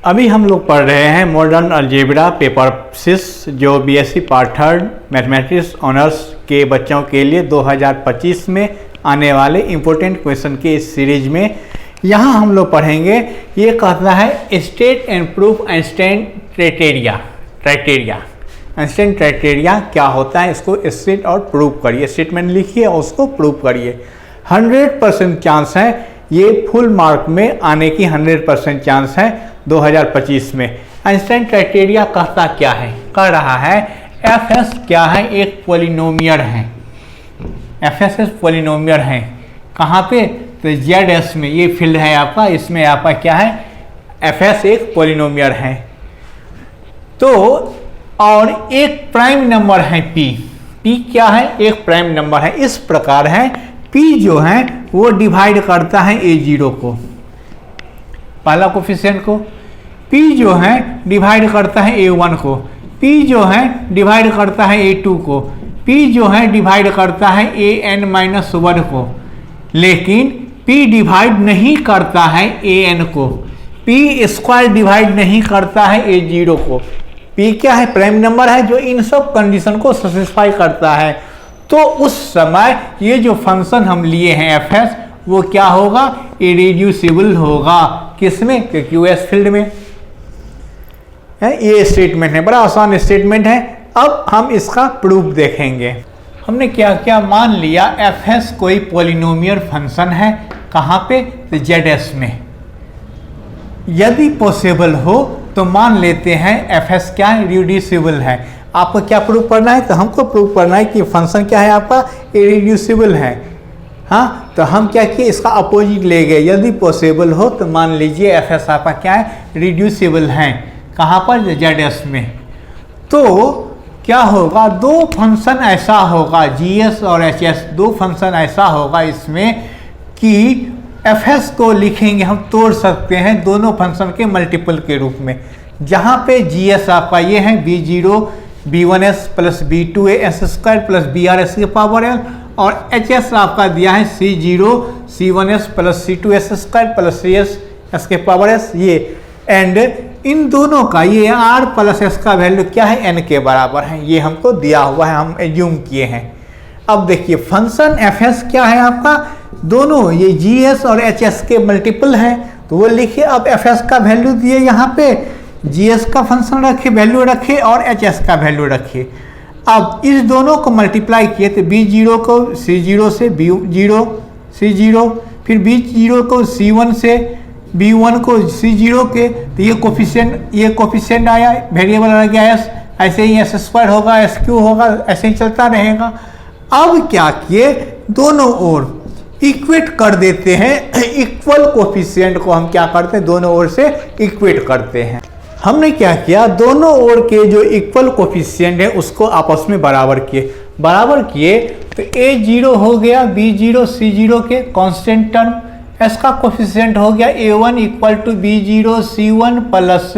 अभी हम लोग पढ़ रहे हैं मॉडर्न अलजेब्रा पेपर 6 जो बीएससी पार्ट 3 मैथमेटिक्स ऑनर्स के बच्चों के लिए 2025 में आने वाले इम्पोर्टेंट क्वेश्चन के इस सीरीज में यहाँ हम लोग पढ़ेंगे। ये कहता है state and proof Einstein criteria. Einstein criteria क्या होता है, इसको स्टेट और प्रूफ करिए। स्टेटमेंट लिखिए और उसको प्रूफ करिए। 100% चांस है ये फुल मार्क में आने की 100% चांस है 2025 में। आइंस्टाइन क्राइटेरिया कहता क्या है, कह रहा है एफ क्या है, एक पॉलिनोमियल है। एफ पॉलिनोमियल है कहाँ पे, तो जेड में, ये फील्ड है आपका, इसमें आपका क्या है एफ एक पॉलिनोमियल है। तो और एक प्राइम नंबर है पी क्या है, एक प्राइम नंबर है। इस प्रकार है पी जो है वो डिवाइड करता है A0 को, पहला कोफिशिएंट को। P जो है डिवाइड करता है A1 को। P जो है डिवाइड करता है A2 को। P जो है डिवाइड करता है AN-1 को। लेकिन P डिवाइड नहीं करता है AN को। P स्क्वायर डिवाइड नहीं करता है A0 को। P क्या है, प्राइम नंबर है जो इन सब कंडीशन को सेटिस्फाई करता है। तो उस समय ये जो फंक्शन हम लिए हैं एफ वो क्या होगा, इरेड्यूसिबल होगा। किसमें, क्यूएस फील्ड में है। ये स्टेटमेंट है, बड़ा आसान स्टेटमेंट है। अब हम इसका प्रूफ देखेंगे। हमने क्या क्या मान लिया, एफ कोई पॉलिनोमियल फंक्शन है, कहाँ पे, तो जेड में। यदि पॉसिबल हो तो मान लेते हैं एफ क्या है, रिड्यूसिबल है। आपको क्या प्रूफ करना है, तो हमको प्रूफ करना है कि फंक्शन क्या है आपका, इरेड्यूसिबल है। हाँ, तो हम क्या किए, इसका अपोजिट ले गए। यदि पॉसिबल हो तो मान लीजिए एफ आपका क्या है, रिड्यूसिबल है। कहाँ पर, जेड में। तो क्या होगा, दो फंक्शन ऐसा होगा, जीएस और एचएस, दो फंक्शन ऐसा होगा इसमें कि एफ को लिखेंगे, हम तोड़ सकते हैं दोनों फंक्शन के मल्टीपल के रूप में। जहाँ पे जीएस आपका ये है B0 B1s plus B2a s² plus BRs के पावर एल, और एच आपका दिया है C0 C1s plus C2s² plus CS के पावर एस। ये एंड इन दोनों का ये R प्लस S का वैल्यू क्या है, N के बराबर है। ये हमको दिया हुआ है, हम एज्यूम किए हैं। अब देखिए फंक्शन एफ क्या है आपका, दोनों ये GS और HS के मल्टीपल हैं, तो वो लिखिए। अब एफ का वैल्यू दिए यहाँ पे, GS का फंक्शन रखे, वैल्यू रखे, और HS का वैल्यू रखिए। अब इस दोनों को मल्टीप्लाई किए तो B0 को C0 से B0 C0, फिर B0 को C1 से B1 को C0 के, तो ये कोफिशिएंट आया, वेरिएबल आ गया S। ऐसे ही S² होगा, SQ होगा, ऐसे ही चलता रहेगा। अब क्या किए, दोनों ओर इक्वेट कर देते हैं। इक्वल कोफिशिएंट को हम क्या करते हैं, दोनों ओर से इक्वेट करते हैं। हमने क्या किया, दोनों ओर के जो इक्वल कोफिशिएंट है उसको आपस में बराबर किए तो A0 हो गया B0 C0 के कांस्टेंट टर्म, S का कोफिशिएंट हो गया A1 equal to B0 C1 plus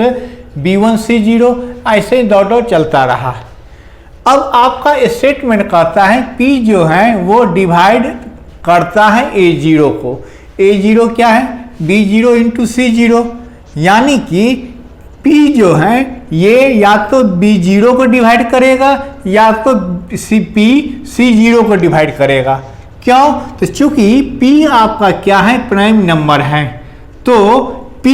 B1 C0, ऐसे ही डॉट चलता रहा। अब आपका स्टेटमेंट कहता है P जो है वो डिवाइड करता है A0 को। A0 क्या है, B0 इंटू C0, यानी कि P जो है ये या तो B0 को डिवाइड करेगा या तो P C0 को डिवाइड करेगा। क्यों, तो चूंकि P आपका क्या है, प्राइम नंबर है, तो P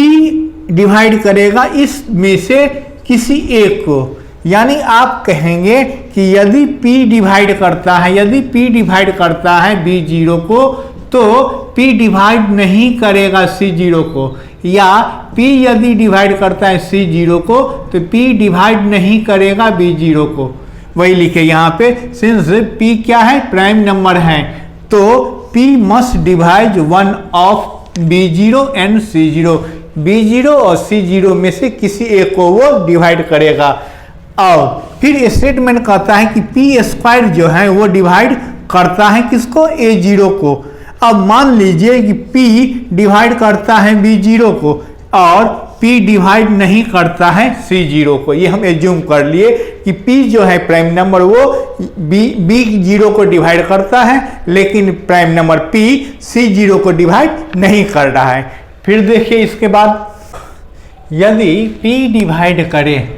डिवाइड करेगा इसमें से किसी एक को। यानी आप कहेंगे कि यदि P डिवाइड करता है B0 को, तो P डिवाइड नहीं करेगा C0 को, या P यदि डिवाइड करता है C0 को तो P डिवाइड नहीं करेगा B0 को। वही लिखे यहाँ पे, सिंस P क्या है, प्राइम नंबर है, तो P must divide one of B0 and C0। B0 और C0 में से किसी एक को वो डिवाइड करेगा। और फिर स्टेटमेंट कहता है कि P² जो है वो डिवाइड करता है किसको, A0 को। अब मान लीजिए कि P डिवाइड करता है B0 को और P डिवाइड नहीं करता है C0 को। ये हम एज्यूम कर लिए कि P जो है प्राइम नंबर वो B0 को डिवाइड करता है, लेकिन प्राइम नंबर P C0 को डिवाइड नहीं कर रहा है। फिर देखिए इसके बाद यदि p डिवाइड करें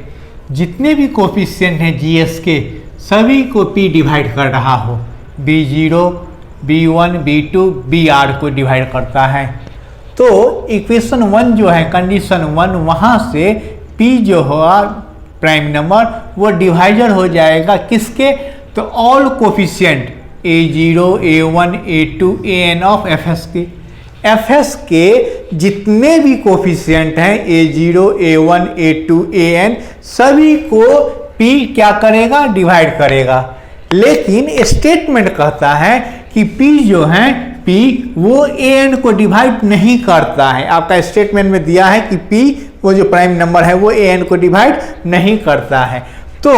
जितने भी कोफिशिएंट हैं जीएस के सभी को p डिवाइड कर रहा हो, b0, b1, b2, br को डिवाइड करता है, तो इक्वेशन 1 जो है कंडीशन 1 वहाँ से p जो होगा प्राइम नंबर वो डिवाइजर हो जाएगा किसके, तो all coefficient a0, a1, a2, an of fs के। fs के जितने भी कोफिशिएंट हैं a0, a1, a2, an सभी को p क्या करेगा, डिवाइड करेगा। लेकिन स्टेटमेंट कहता है कि p जो है p वो an को डिवाइड नहीं करता है। आपका स्टेटमेंट में दिया है कि p वो जो प्राइम नंबर है वो an को डिवाइड नहीं करता है। तो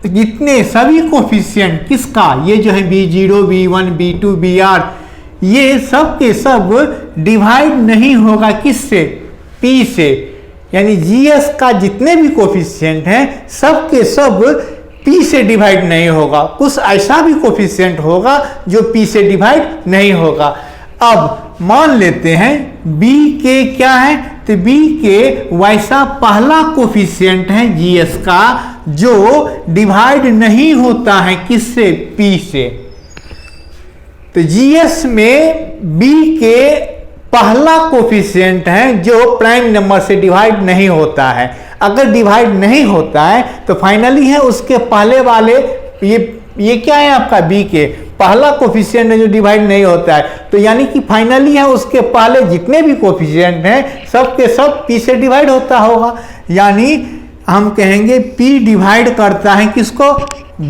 जितने सभी कोफिशिएंट किसका, ये जो है b0, b1, b2, br ये सब के सब डिवाइड नहीं होगा किससे, p से। यानी जीएस का जितने भी कोफिशिएंट हैं सब के सब p से डिवाइड नहीं होगा, कुछ ऐसा भी कोफिशिएंट होगा जो p से डिवाइड नहीं होगा। अब मान लेते हैं b के क्या है, तो b के वैसा पहला कोफिशिएंट है जीएस का जो डिवाइड नहीं होता है किससे, p से। तो जीएस में b के पहला कोफिशिएंट है जो प्राइम नंबर से डिवाइड नहीं होता है। अगर डिवाइड नहीं होता है तो फाइनली है उसके पहले वाले ये क्या है आपका b के पहला कोफिशिएंट है जो डिवाइड नहीं होता है, तो यानी कि फाइनली है उसके पहले जितने भी कोफिशिएंट हैं सब के सब p से डिवाइड होता होगा। यानी हम कहेंगे p डिवाइड करता है किसको,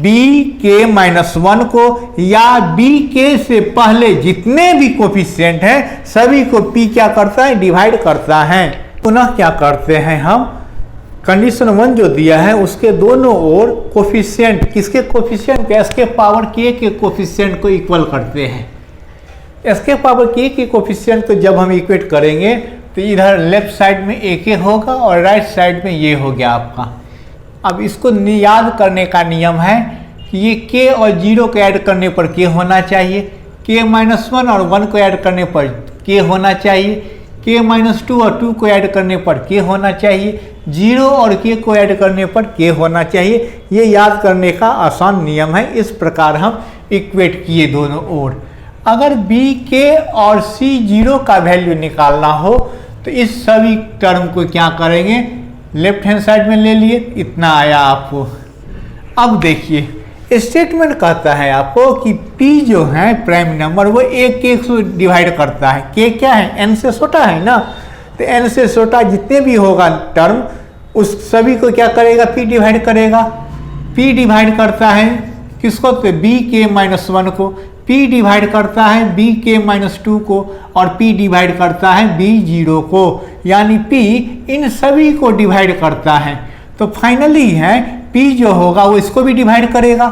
bk-1 को, या bk से पहले जितने भी कोफिशिएंट हैं सभी को p क्या करता है, डिवाइड करता है। पुनः क्या करते हैं हम, कंडीशन 1 जो दिया है उसके दोनों ओर कोफिशिएंट किसके कोफिशिएंट एस के पावर k के कोफिशिएंट को इक्वल करते हैं। एस के पावर k के कोफिशिएंट को जब हम इक्वेट करेंगे तो इधर लेफ्ट साइड में ak होगा और राइट साइड में ये हो गया आपका। अब इसको याद करने का नियम है कि ये k और 0 को ऐड करने पर k होना चाहिए, k-1 और 1 को ऐड करने पर k होना चाहिए, k-2 और 2 को ऐड करने पर k होना चाहिए, 0 और k को ऐड करने पर k होना चाहिए। ये याद करने का आसान नियम है। इस प्रकार हम इक्वेट किए दोनों ओर। अगर bk और c0 का वैल्यू निकालना हो तो इस सभी टर्म को क्या करेंगे, लेफ्ट हैंड साइड में ले लिए, इतना आया आपको। अब देखिए स्टेटमेंट कहता है आपको कि p जो है प्राइम नंबर वो एक से डिवाइड करता है। k क्या है, n से छोटा है ना, तो n से छोटा जितने भी होगा टर्म उस सभी को क्या करेगा, p डिवाइड करेगा। p डिवाइड करता है किसको, तो bk-1 को, p डिवाइड करता है bk-2 को और p डिवाइड करता है b0 को। यानी p इन सभी को डिवाइड करता है। तो फाइनली है p जो होगा वो इसको भी डिवाइड करेगा।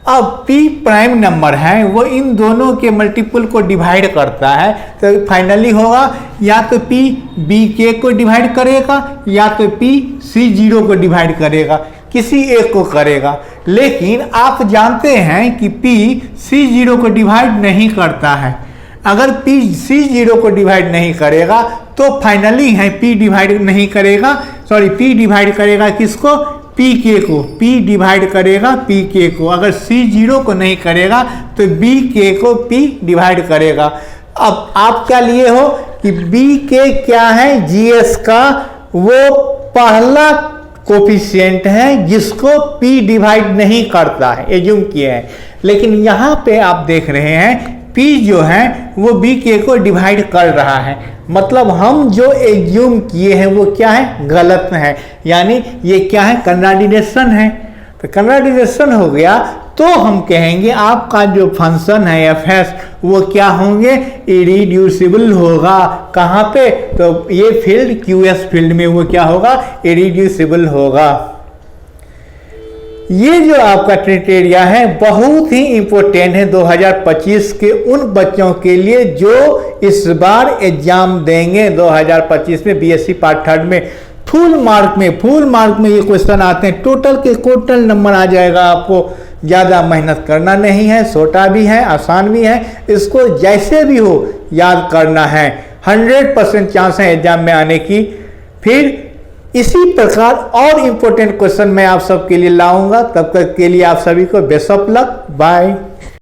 अब p प्राइम नंबर है वो इन दोनों के मल्टीपल को डिवाइड करता है, तो फाइनली होगा या तो p bk को डिवाइड करेगा या तो p c0 को डिवाइड करेगा, किसी एक को करेगा। लेकिन आप जानते हैं कि p c0 को डिवाइड नहीं करता है। अगर p c0 को डिवाइड नहीं करेगा तो फाइनली है p डिवाइड नहीं करेगा, सॉरी p डिवाइड करेगा किसको, pk को, p डिवाइड करेगा pk को। अगर c0 को नहीं करेगा तो bk को p डिवाइड करेगा। अब आप क्या लिए हो कि bk क्या है, gs का वो पहला कोफिशिएंट है जिसको p डिवाइड नहीं करता है, एज्यूम किए हैं। लेकिन यहाँ पे आप देख रहे हैं p जो है वो bk को डिवाइड कर रहा है, मतलब हम जो एज्यूम किए हैं वो क्या है, गलत है। यानी ये क्या है, कंट्राडिक्शन है। तो कंट्राडिक्शन हो गया तो हम कहेंगे आपका जो फंक्शन है fs वो क्या होंगे, इरिड्यूसिबल होगा। कहाँ पे, तो ये फील्ड qs फील्ड में वो क्या होगा, इरिड्यूसिबल होगा। ये जो आपका क्राइटेरिया है बहुत ही इम्पोर्टेंट है 2025 के उन बच्चों के लिए जो इस बार एग्जाम देंगे 2025 में बीएससी पार्ट थर्ड में। फुल मार्क में ये क्वेश्चन आते हैं, टोटल नंबर आ जाएगा आपको। ज़्यादा मेहनत करना नहीं है, छोटा भी है आसान भी है, इसको जैसे भी हो याद करना है। 100% चांस है एग्जाम में आने की। फिर इसी प्रकार और इम्पोर्टेंट क्वेश्चन मैं आप सबके लिए लाऊंगा। तब तक के लिए आप सभी को बेस्ट ऑफ लक, बाय।